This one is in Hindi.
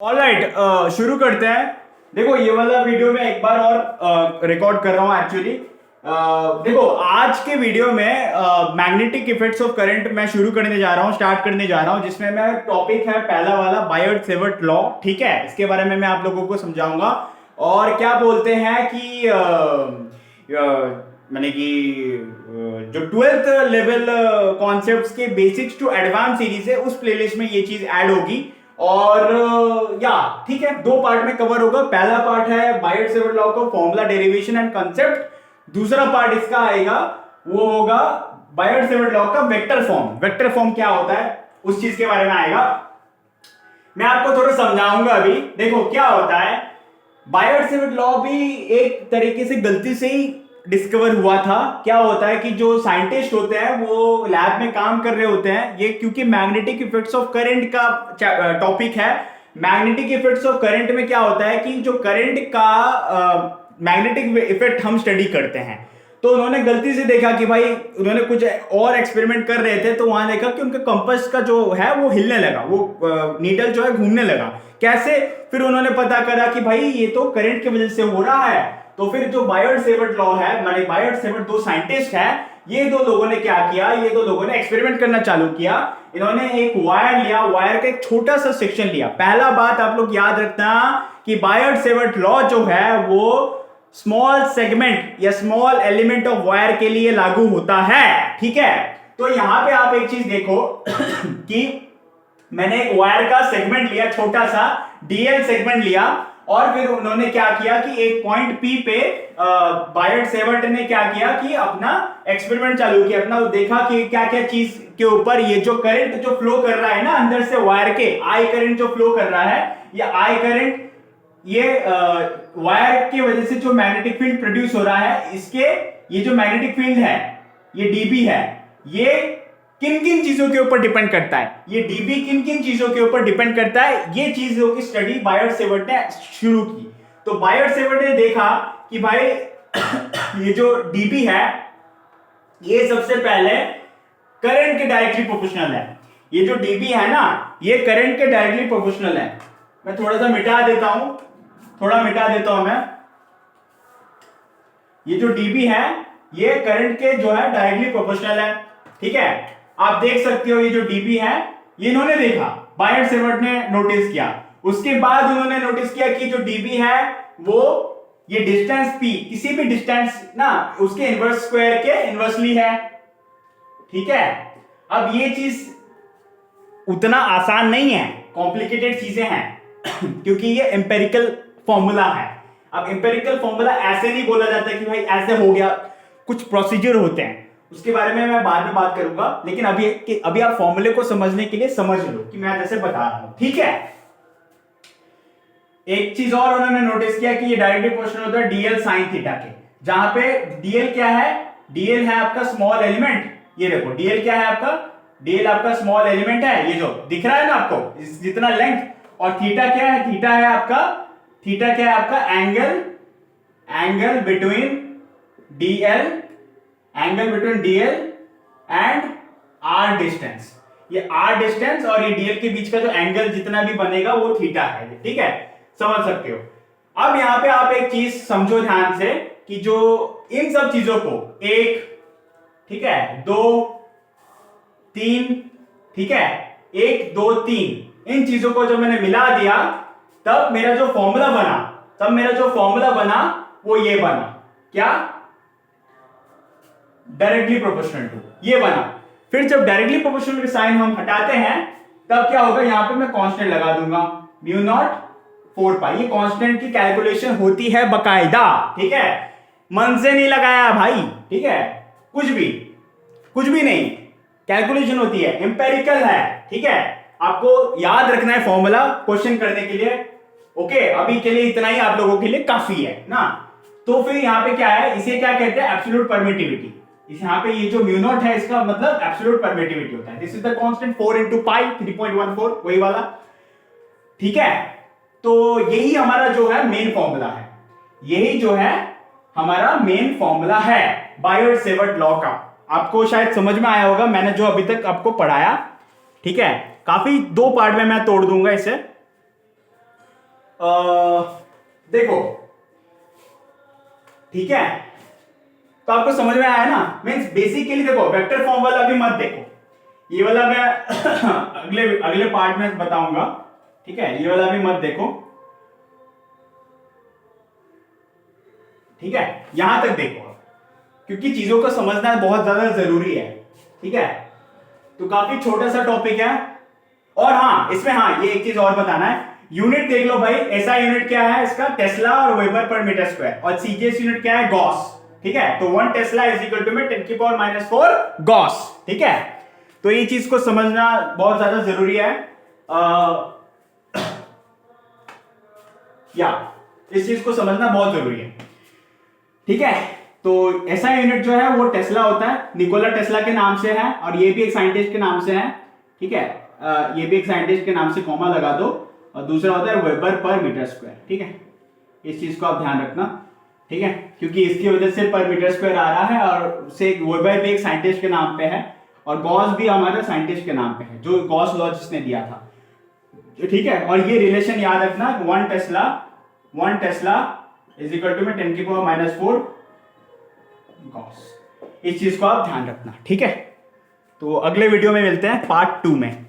ऑलराइट, शुरू करते हैं। देखो ये वाला वीडियो मैं एक बार और रिकॉर्ड कर रहा हूं एक्चुअली। देखो आज के वीडियो में मैग्नेटिक इफेक्ट्स ऑफ करंट मैं शुरू करने जा रहा हूं, स्टार्ट करने जा रहा हूं, जिसमें मैं टॉपिक है पहला वाला बायोट-सेवर्ट लॉ। ठीक है, इसके बारे में मैं आप लोगों को समझाऊंगा और क्या बोलते हैं कि मैंने कि जो 12th लेवल कॉन्सेप्ट्स के बेसिक्स टू एडवांस सीरीज है उस प्लेलिस्ट में ये चीज ऐड होगी। और या ठीक है, दो पार्ट में कवर होगा। पहला पार्ट है बायोट-सेवर्ट लॉ का फॉर्मूला, डेरिवेशन एंड कंसेप्ट। दूसरा पार्ट इसका आएगा वो होगा बायोट-सेवर्ट लॉ का वेक्टर फॉर्म। वेक्टर फॉर्म क्या होता है उस चीज के बारे में आएगा। मैं आपको थोड़ा समझाऊंगा अभी। देखो क्या होता है, बायोट-सेवर्ट लॉ भी एक तरीके से गलती से ही डिस्कवर हुआ था। क्या होता है कि जो साइंटिस्ट होते हैं वो लैब में काम कर रहे होते हैं, ये क्योंकि मैग्नेटिक इफेक्ट्स ऑफ करंट का टॉपिक है। मैग्नेटिक इफेक्ट्स ऑफ करंट में क्या होता है कि जो करंट का मैग्नेटिक इफेक्ट हम स्टडी करते हैं, तो उन्होंने गलती से देखा कि भाई उन्होंने कुछ और एक्सपेरिमेंट कर रहे थे, तो वहां देखा कि उनका कंपास का जो है वो हिलने लगा, वो नीडल जो है घूमने लगा। कैसे? फिर उन्होंने पता करा कि भाई ये तो करंट की वजह से हो रहा है। तो फिर जो बायोट-सेवर्ट लॉ है, माने बायोट-सेवर्ट दो साइंटिस्ट हैं, ये दो लोगों ने क्या किया, ये दो लोगों ने एक्सपेरिमेंट करना चालू किया। इन्होंने एक वायर लिया, वायर का एक छोटा सा सेक्शन लिया। पहला बात आप लोग याद रखना कि बायोट-सेवर्ट लॉ जो है वो स्मॉल सेगमेंट या स्मॉल एलिमेंट ऑफ वायर के लिए लागू होता है। ठीक है, तो यहां पे आप एक चीज देखो कि मैंने एक वायर का सेगमेंट लिया, छोटा सा डीएल सेगमेंट लिया, और फिर उन्होंने क्या किया कि एक पॉइंट पी पे बायोट-सेवर्ट ने क्या किया कि अपना एक्सपेरिमेंट चालू किया, अपना देखा कि क्या क्या चीज के ऊपर ये जो करंट जो फ्लो कर रहा है ना अंदर से वायर के, आई करंट जो फ्लो कर रहा है, ये आई करंट ये वायर की वजह से जो मैग्नेटिक फील्ड प्रोड्यूस हो रहा है, इसके ये जो मैग्नेटिक फील्ड है ये डीबी है, ये किन किन चीजों के ऊपर डिपेंड करता है, ये डीबी किन किन चीजों के ऊपर डिपेंड करता है, ये चीजों की स्टडी बायोट-सेवर्ट ने शुरू की। तो बायोट-सेवर्ट ने देखा कि भाई ये जो डीबी है ये सबसे पहले करंट के डायरेक्टली प्रोपोर्शनल है। ये जो डीबी है ना ये करंट के डायरेक्टली प्रोपोर्शनल है। मैं थोड़ा सा मिटा देता हूं, थोड़ा मिटा देता हूं मैं। ये जो डीबी है ये करंट के जो है डायरेक्टली प्रोपोर्शनल है। ठीक है, आप देख सकते हो ये जो डीबी है ये इन्होंने देखा, बायोट-सेवर्ट ने नोटिस किया। उसके बाद उन्होंने नोटिस किया कि जो डीबी है वो ये डिस्टेंस पी, किसी भी डिस्टेंस ना उसके इनवर्स स्क्वायर के इनवर्सली है। ठीक है, अब ये चीज उतना आसान नहीं है, कॉम्प्लिकेटेड चीजें हैं क्योंकि ये एम्पेरिकल फॉर्मूला है। अब एम्पेरिकल फॉर्मूला ऐसे नहीं बोला जाता कि भाई ऐसे हो गया, कुछ प्रोसीजर होते हैं, उसके बारे में मैं बाद में बात करूंगा। लेकिन अभी आप फॉर्मूले को समझने के लिए समझ लो कि मैं जैसे बता रहा हूं। ठीक है, एक चीज और उन्होंने नोटिस किया कि ये डायरेक्टली प्रोपोर्शनल होता है डीएल साइन थीटा के, जहां पे डीएल क्या है, डीएल है आपका स्मॉल एलिमेंट। ये देखो डीएल क्या है आपका, डीएल आपका स्मॉल एलिमेंट है, ये जो दिख रहा है ना आपको जितना लेंथ, और थीटा क्या है, थीटा है आपका, थीटा क्या है आपका angle between dl, angle between dl and r distance. ये आर डिस्टेंस और ये डीएल के बीच का जो एंगल जितना भी बनेगा वो थीटा है। ठीक है, समझ सकते हो। अब यहां पे आप एक चीज समझो ध्यान से कि जो इन सब चीजों को एक, ठीक है, दो तीन, ठीक है, एक दो तीन, इन चीजों को जब मैंने मिला दिया तब मेरा जो फॉर्मूला बना वो ये बना, क्या, डायरेक्टली प्रोपोर्शनल टू, ये बना। फिर जब डायरेक्टली प्रोपोर्शनल के साइन हम हटाते हैं तब क्या होगा, यहां पे मैं कांस्टेंट लगा दूंगा म्यू नॉट 4 पाई। ये कांस्टेंट की कैलकुलेशन होती है बकायदा। ठीक है, मन से नहीं लगाया भाई। ठीक है, कुछ भी नहीं, कैलकुलेशन होती है, एम्पेरिकल है। ठीक है, आपको याद रखना है फॉर्मूला क्वेश्चन करने के लिए। ओके, अभी के लिए इतना ही आप लोगों के लिए काफी है ना। तो फिर यहां पे क्या है, इसे क्या कहते हैं, एब्सोल्यूट परमिटिविटी। इस यहां पे ये जो म्यू नॉट है इसका मतलब एब्सोल्यूट परमिटिविटी होता है। This is the constant 4 into पाई 3.14, वही वाला। ठीक है, तो यही हमारा जो है मेन फॉर्मूला है, यही जो है हमारा मेन फॉर्मूला है बायोट-सेवर्ट लॉ का। आपको शायद समझ में आया होगा मैंने जो अभी तक आपको पढ़ाया। ठीक है, काफी दो पार्ट में मैं तोड़ दूंगा इसे। देखो ठीक है, तो आपको समझ में आया ना, मीन्स बेसिकली देखो वेक्टर फॉर्म वाला भी मत देखो, ये वाला मैं अगले अगले पार्ट में बताऊंगा, ठीक है, ये वाला भी मत देखो, ठीक है, यहां तक देखो क्योंकि चीजों को समझना बहुत ज्यादा जरूरी है, ठीक है, तो काफी छोटा सा टॉपिक है। और हाँ इसमें हाँ ये एक चीज और बताना है, यूनिट देख लो भाई, ऐसा यूनिट क्या है इसका, टेस्ला और वेबर पर मीटर स्क्वायर, और सीजीएस यूनिट क्या है, गॉस, ठीक है, तो 1 टेस्ला इज इक्वल टू में 10⁻⁴ गॉस, ठीक है, तो ये चीज को समझना बहुत ज्यादा जरूरी है, या इस चीज को समझना बहुत जरूरी है, ठीक है, तो ऐसा यूनिट जो है वो टेस्ला होता है, निकोला टेस्ला के नाम से है, और ये भी एक साइंटिस्ट के नाम से है, ठीक है, ये भी एक साइंटिस्ट के नाम से कॉमा लगा दो, और दूसरा होता है वेबर पर मीटर स्क्वायर, ठीक है, इस चीज को आप ध्यान रखना, ठीक है, क्योंकि इसकी वजह से पर मीटर स्क्वायर आ रहा है, और उससे वेबर भी एक साइंटिस्ट के नाम पे है, और गॉस भी हमारे साइंटिस्ट के नाम पे है, जो गॉस लॉ जिसने दिया था, ठीक है, और ये रिलेशन याद रखना, 1 टेस्ला इज इक्वल टू में 10⁻⁴ गॉस, इस चीज को आप ध्यान रखना, ठीक है, तो अगले वीडियो में मिलते हैं पार्ट 2 में।